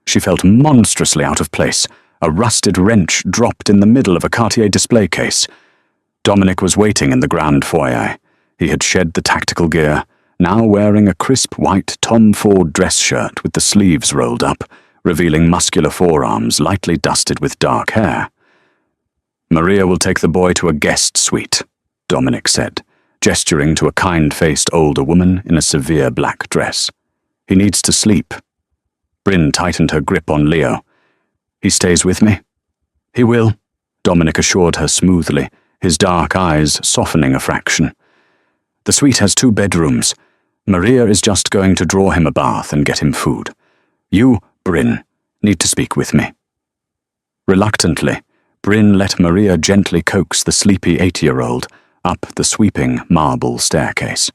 She felt monstrously out of place, a rusted wrench dropped in the middle of a Cartier display case. Dominic was waiting in the grand foyer. He had shed the tactical gear, now wearing a crisp white Tom Ford dress shirt with the sleeves rolled up, revealing muscular forearms lightly dusted with dark hair. "Maria will take the boy to a guest suite," Dominic said, gesturing to a kind-faced older woman in a severe black dress. "He needs to sleep." Bryn tightened her grip on Leo. "He stays with me?" "He will," Dominic assured her smoothly, his dark eyes softening a fraction. "The suite has 2 bedrooms. Maria is just going to draw him a bath and get him food. You, Bryn, need to speak with me." Reluctantly, Bryn let Maria gently coax the sleepy 8-year-old up the sweeping marble staircase.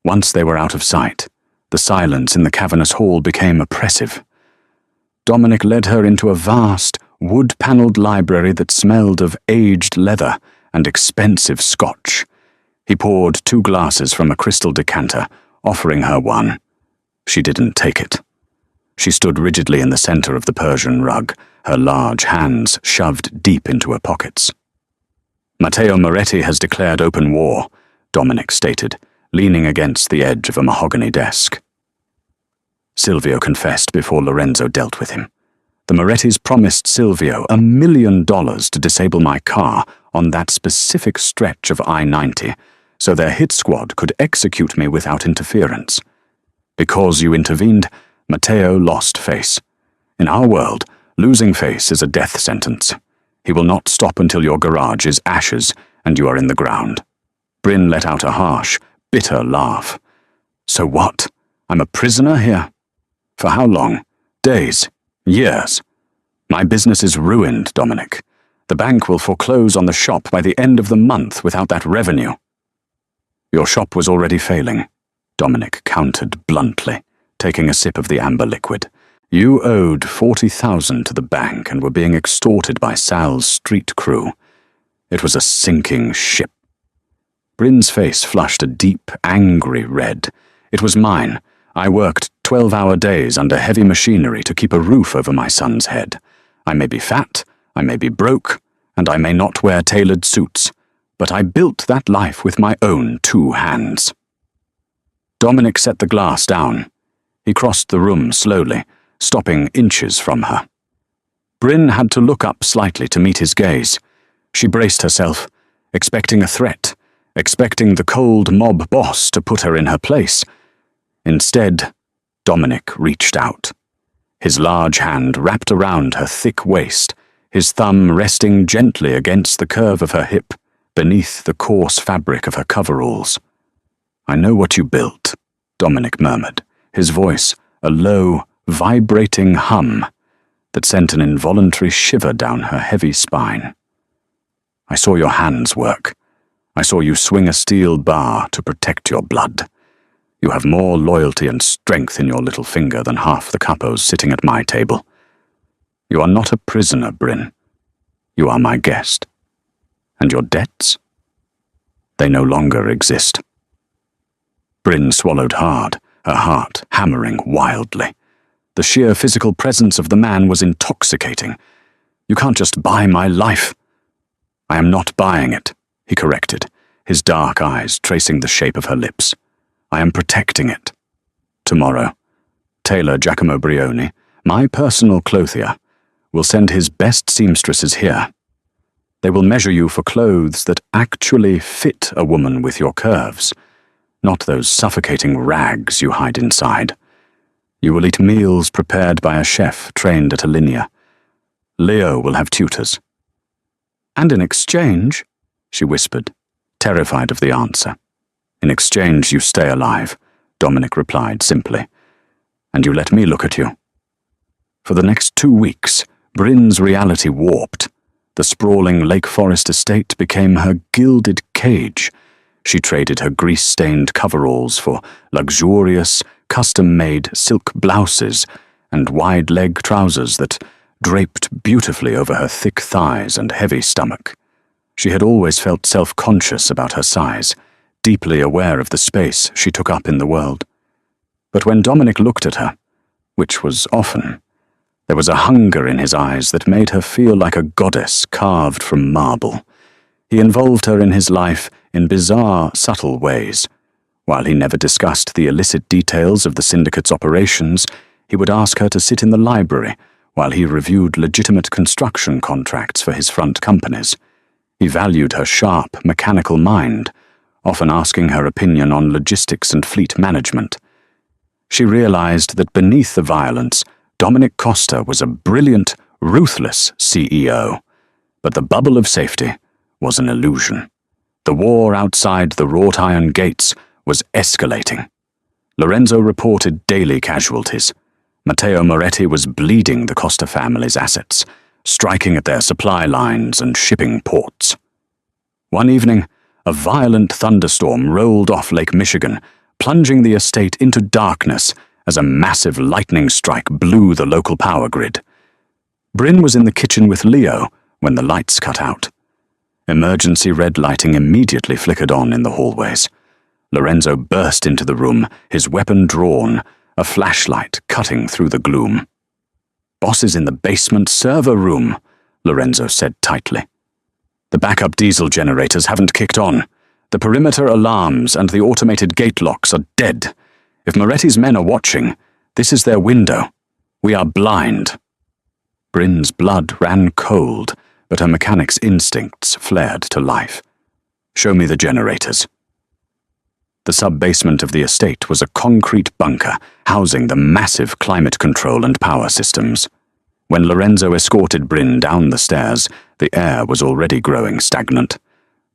Once they were out of sight, the silence in the cavernous hall became oppressive. Dominic led her into a vast, wood-panelled library that smelled of aged leather and expensive scotch. He poured 2 glasses from a crystal decanter, offering her one. She didn't take it. She stood rigidly in the center of the Persian rug, her large hands shoved deep into her pockets. "Matteo Moretti has declared open war," Dominic stated, leaning against the edge of a mahogany desk. Silvio confessed before Lorenzo dealt with him. The Morettis promised Silvio $1 million to disable my car on that specific stretch of I-90, so their hit squad could execute me without interference. Because you intervened, Matteo lost face. In our world, losing face is a death sentence. He will not stop until your garage is ashes and you are in the ground. Bryn let out a harsh, bitter laugh. "So what? I'm a prisoner here? For how long? Days? Years? My business is ruined, Dominic. The bank will foreclose on the shop by the end of the month without that revenue." "Your shop was already failing," Dominic countered bluntly, taking a sip of the amber liquid. "You owed $40,000 to the bank and were being extorted by Sal's street crew. It was a sinking ship." Bryn's face flushed a deep, angry red. "It was mine. I worked 12-hour days under heavy machinery to keep a roof over my son's head. I may be fat, I may be broke, and I may not wear tailored suits, but I built that life with my own 2 hands." Dominic set the glass down. He crossed the room slowly, stopping inches from her. Bryn had to look up slightly to meet his gaze. She braced herself, expecting a threat, expecting the cold mob boss to put her in her place. Instead, Dominic reached out. His large hand wrapped around her thick waist, his thumb resting gently against the curve of her hip, beneath the coarse fabric of her coveralls. "I know what you built," Dominic murmured, his voice a low, vibrating hum that sent an involuntary shiver down her heavy spine. "I saw your hands work. I saw you swing a steel bar to protect your blood. You have more loyalty and strength in your little finger than half the capos sitting at my table. You are not a prisoner, Bryn. You are my guest. And your debts? They no longer exist." Bryn swallowed hard, her heart hammering wildly. The sheer physical presence of the man was intoxicating. "You can't just buy my life." "I am not buying it," he corrected, his dark eyes tracing the shape of her lips. "I am protecting it. Tomorrow, Taylor Giacomo Brioni, my personal clothier, will send his best seamstresses here. They will measure you for clothes that actually fit a woman with your curves, not those suffocating rags you hide inside. You will eat meals prepared by a chef trained at a linear. Leo will have tutors." "And in exchange," she whispered, terrified of the answer. "In exchange you stay alive," Dominic replied simply. "And you let me look at you." For the next 2 weeks, Bryn's reality warped. The sprawling Lake Forest estate became her gilded cage. She traded her grease-stained coveralls for luxurious, custom-made silk blouses and wide-leg trousers that draped beautifully over her thick thighs and heavy stomach. She had always felt self-conscious about her size, deeply aware of the space she took up in the world. But when Dominic looked at her, which was often, there was a hunger in his eyes that made her feel like a goddess carved from marble. He involved her in his life in bizarre, subtle ways. While he never discussed the illicit details of the syndicate's operations, he would ask her to sit in the library while he reviewed legitimate construction contracts for his front companies. He valued her sharp, mechanical mind, often asking her opinion on logistics and fleet management. She realized that beneath the violence, Dominic Costa was a brilliant, ruthless CEO. But the bubble of safety was an illusion. The war outside the wrought iron gates was escalating. Lorenzo reported daily casualties. Matteo Moretti was bleeding the Costa family's assets. striking at their supply lines and shipping ports. One evening, a violent thunderstorm rolled off Lake Michigan, plunging the estate into darkness as a massive lightning strike blew the local power grid. Bryn was in the kitchen with Leo when the lights cut out. Emergency red lighting immediately flickered on in the hallways. Lorenzo burst into the room, his weapon drawn, a flashlight cutting through the gloom. "Boss is in the basement server room," Lorenzo said tightly. "The backup diesel generators haven't kicked on. The perimeter alarms and the automated gate locks are dead. If Moretti's men are watching, this is their window. We are blind." Bryn's blood ran cold, but her mechanic's instincts flared to life. "Show me the generators." The sub-basement of the estate was a concrete bunker housing the massive climate control and power systems. When Lorenzo escorted Bryn down the stairs, the air was already growing stagnant.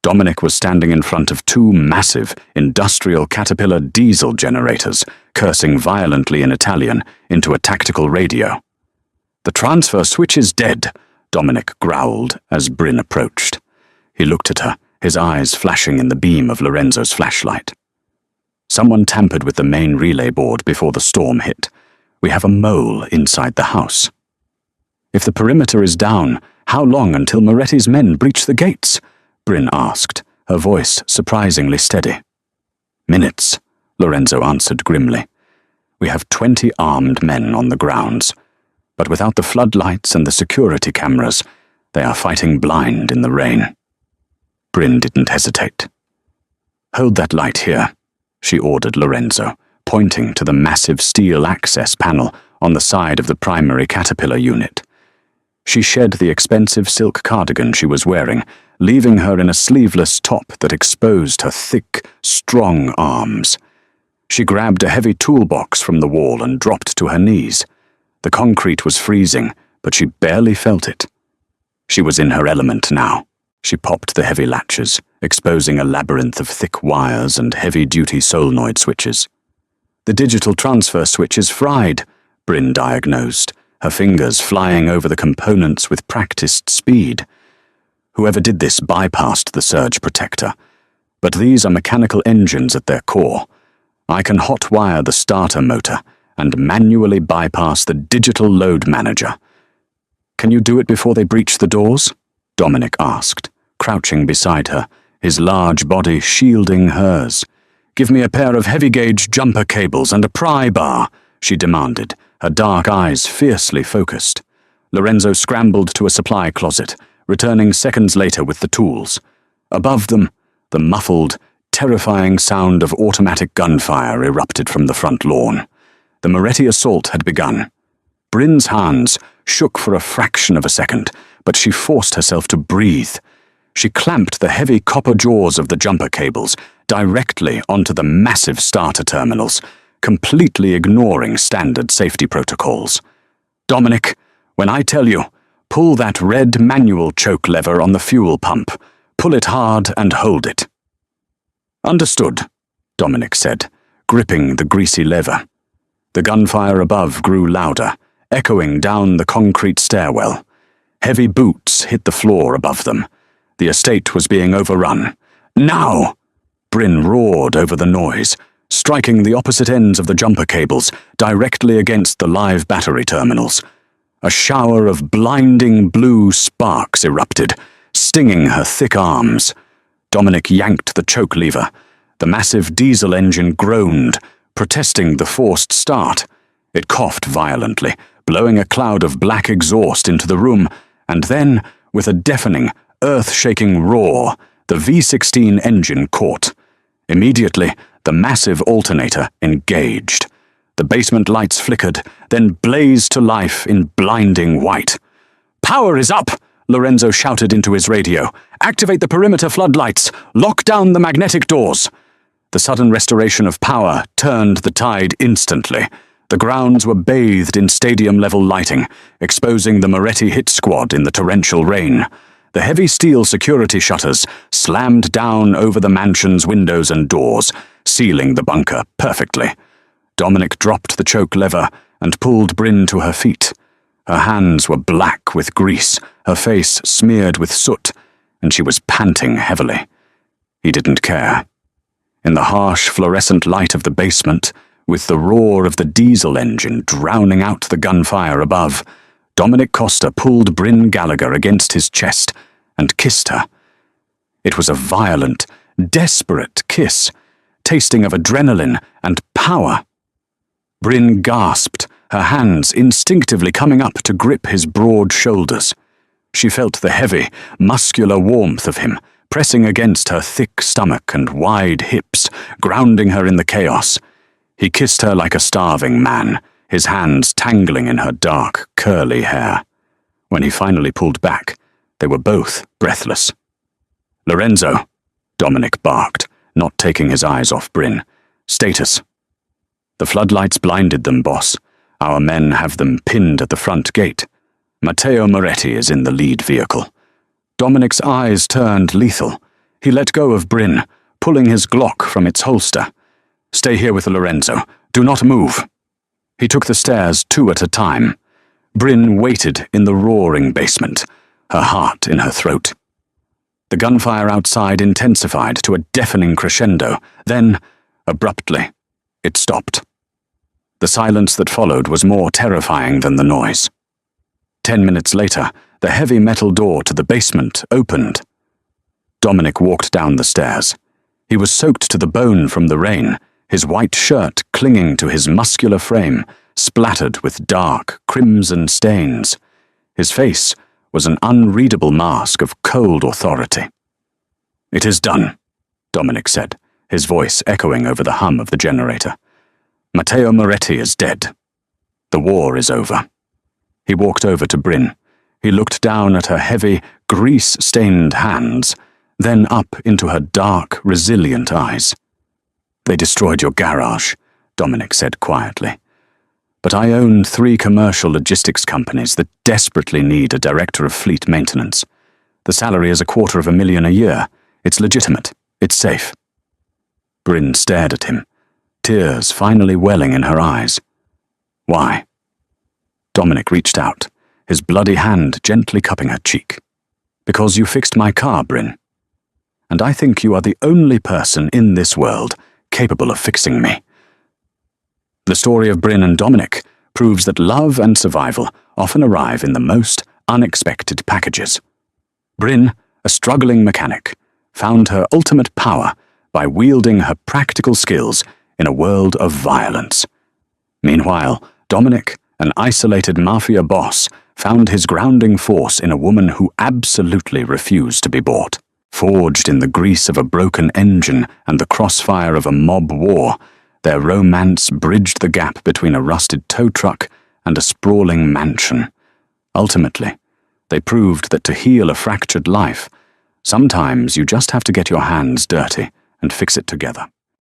Dominic was standing in front of two massive, industrial Caterpillar diesel generators, cursing violently in Italian into a tactical radio. "The transfer switch is dead," Dominic growled as Bryn approached. He looked at her, his eyes flashing in the beam of Lorenzo's flashlight. "Someone tampered with the main relay board before the storm hit. We have a mole inside the house." "If the perimeter is down, how long until Moretti's men breach the gates?" Bryn asked, her voice surprisingly steady. "Minutes," Lorenzo answered grimly. "We have 20 armed men on the grounds. But without the floodlights and the security cameras, they are fighting blind in the rain." Bryn didn't hesitate. "Hold that light here," she ordered Lorenzo, pointing to the massive steel access panel on the side of the primary Caterpillar unit. She shed the expensive silk cardigan she was wearing, leaving her in a sleeveless top that exposed her thick, strong arms. She grabbed a heavy toolbox from the wall and dropped to her knees. The concrete was freezing, but she barely felt it. She was in her element now. She popped the heavy latches, exposing a labyrinth of thick wires and heavy-duty solenoid switches. "The digital transfer switch is fried," Bryn diagnosed, her fingers flying over the components with practiced speed. Whoever did this bypassed the surge protector. But these are mechanical engines at their core. I can hotwire the starter motor and manually bypass the digital load manager. "Can you do it before they breach the doors?" Dominic asked, crouching beside her, his large body shielding hers. "Give me a pair of heavy-gauge jumper cables and a pry bar," she demanded, her dark eyes fiercely focused. Lorenzo scrambled to a supply closet, returning seconds later with the tools. Above them, the muffled, terrifying sound of automatic gunfire erupted from the front lawn. The Moretti assault had begun. Bryn's hands shook for a fraction of a second, but she forced herself to breathe. She clamped the heavy copper jaws of the jumper cables directly onto the massive starter terminals, completely ignoring standard safety protocols. "Dominic, when I tell you, pull that red manual choke lever on the fuel pump. Pull it hard and hold it." "Understood," Dominic said, gripping the greasy lever. The gunfire above grew louder, echoing down the concrete stairwell. Heavy boots hit the floor above them. The estate was being overrun. "Now!" Bryn roared over the noise, striking the opposite ends of the jumper cables directly against the live battery terminals. A shower of blinding blue sparks erupted, stinging her thick arms. Dominic yanked the choke lever. The massive diesel engine groaned, protesting the forced start. It coughed violently, blowing a cloud of black exhaust into the room, and then, with a deafening, earth-shaking roar, the V16 engine caught. Immediately, the massive alternator engaged. The basement lights flickered, then blazed to life in blinding white. "Power is up!" Lorenzo shouted into his radio. "Activate the perimeter floodlights! Lock down the magnetic doors!" The sudden restoration of power turned the tide instantly. The grounds were bathed in stadium-level lighting, exposing the Moretti hit squad in the torrential rain. The heavy steel security shutters slammed down over the mansion's windows and doors, sealing the bunker perfectly. Dominic dropped the choke lever and pulled Bryn to her feet. Her hands were black with grease, her face smeared with soot, and she was panting heavily. He didn't care. In the harsh fluorescent light of the basement, with the roar of the diesel engine drowning out the gunfire above, Dominic Costa pulled Bryn Gallagher against his chest and kissed her. It was a violent, desperate kiss, tasting of adrenaline and power. Bryn gasped, her hands instinctively coming up to grip his broad shoulders. She felt the heavy, muscular warmth of him, pressing against her thick stomach and wide hips, grounding her in the chaos. He kissed her like a starving man, his hands tangling in her dark, curly hair. When he finally pulled back, they were both breathless. "Lorenzo," Dominic barked, not taking his eyes off Bryn. "Status." "The floodlights blinded them, boss. Our men have them pinned at the front gate. Matteo Moretti is in the lead vehicle." Dominic's eyes turned lethal. He let go of Bryn, pulling his Glock from its holster. "Stay here with Lorenzo. Do not move." He took the stairs 2 at a time. Bryn waited in the roaring basement, her heart in her throat. The gunfire outside intensified to a deafening crescendo. Then, abruptly, it stopped. The silence that followed was more terrifying than the noise. 10 minutes later, the heavy metal door to the basement opened. Dominic walked down the stairs. He was soaked to the bone from the rain, his white shirt clinging to his muscular frame, splattered with dark, crimson stains. His face was an unreadable mask of cold authority. "It is done," Dominic said, his voice echoing over the hum of the generator. "Matteo Moretti is dead. The war is over." He walked over to Bryn. He looked down at her heavy, grease-stained hands, then up into her dark, resilient eyes. "They destroyed your garage," Dominic said quietly. "But I own 3 commercial logistics companies that desperately need a director of fleet maintenance. The salary is $250,000 a year. It's legitimate. It's safe." Bryn stared at him, tears finally welling in her eyes. "Why?" Dominic reached out, his bloody hand gently cupping her cheek. "Because you fixed my car, Bryn. And I think you are the only person in this world capable of fixing me." The story of Bryn and Dominic proves that love and survival often arrive in the most unexpected packages. Bryn, a struggling mechanic, found her ultimate power by wielding her practical skills in a world of violence. Meanwhile, Dominic, an isolated mafia boss, found his grounding force in a woman who absolutely refused to be bought. Forged in the grease of a broken engine and the crossfire of a mob war, their romance bridged the gap between a rusted tow truck and a sprawling mansion. Ultimately, they proved that to heal a fractured life, sometimes you just have to get your hands dirty and fix it together.